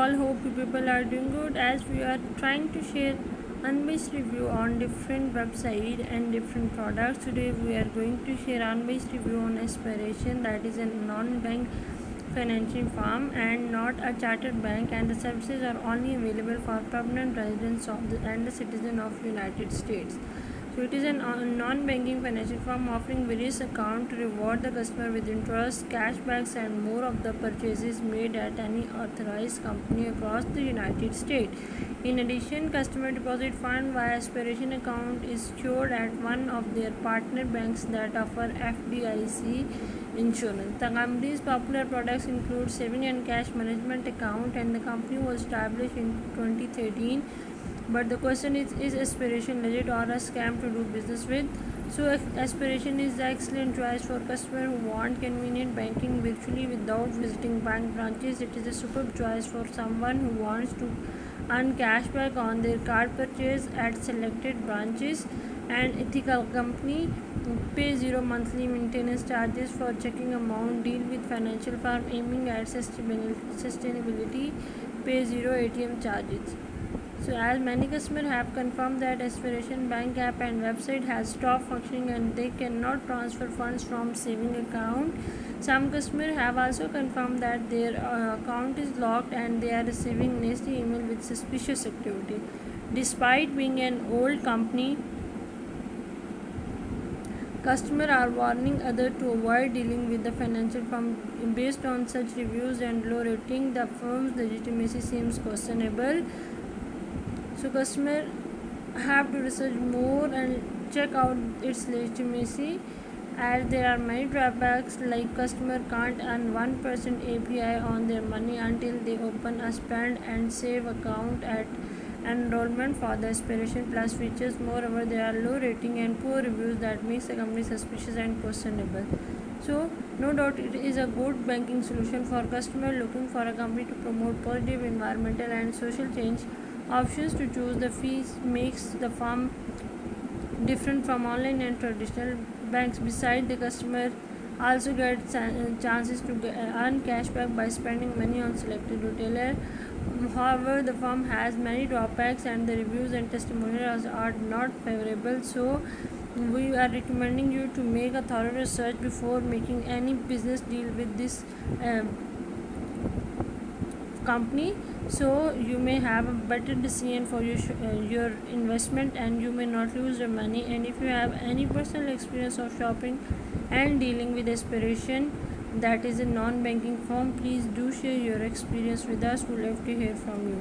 all, hope you people are doing good. As we are trying to share unbiased review on different website and different products. Today we are going to share unbiased review on Aspiration, that is a non-bank financial firm and not a chartered bank, and the services are only available for permanent residents and the citizen of United States. So it is a non-banking financial firm offering various accounts to reward the customer with interest, cashbacks, and more of the purchases made at any authorized company across the United States. In addition, customer deposit fund via Aspiration account is stored at one of their partner banks that offer FDIC insurance. The company's popular products include saving and cash management account, and the company was established in 2013. But the question is Aspiration legit or a scam to do business with? So Aspiration is the excellent choice for customers who want convenient banking virtually without visiting bank branches. It is a superb choice for someone who wants to earn cashback on their card purchase at selected branches. An ethical company, pay zero monthly maintenance charges for checking amount, deal with financial firm aiming at sustainability, pay zero ATM charges. So as many customers have confirmed that Aspiration bank app and website has stopped functioning and they cannot transfer funds from saving account. Some customers have also confirmed that their account is locked and they are receiving nasty email with suspicious activity. Despite being an old company, customers are warning others to avoid dealing with the financial firm. Based on such reviews and low rating, the firm's legitimacy seems questionable. So customers have to research more and check out its legitimacy, as there are many drawbacks, like customer can't earn 1% API on their money until they open a spend and save account at enrollment for the Aspiration Plus features. Moreover, there are low rating and poor reviews that makes the company suspicious and questionable. So no doubt it is a good banking solution for customers looking for a company to promote positive environmental and social change. Options to choose the fees makes the firm different from online and traditional banks. Besides, the customer also gets chances to earn cashback by spending money on selected retailer. However, the firm has many drawbacks and the reviews and testimonials are not favorable. So we are recommending you to make a thorough research before making any business deal with this company, so you may have a better decision for your investment and you may not lose your money. And if you have any personal experience of shopping and dealing with Aspiration, that is a non-banking firm, please do share your experience with us. We love to hear from you.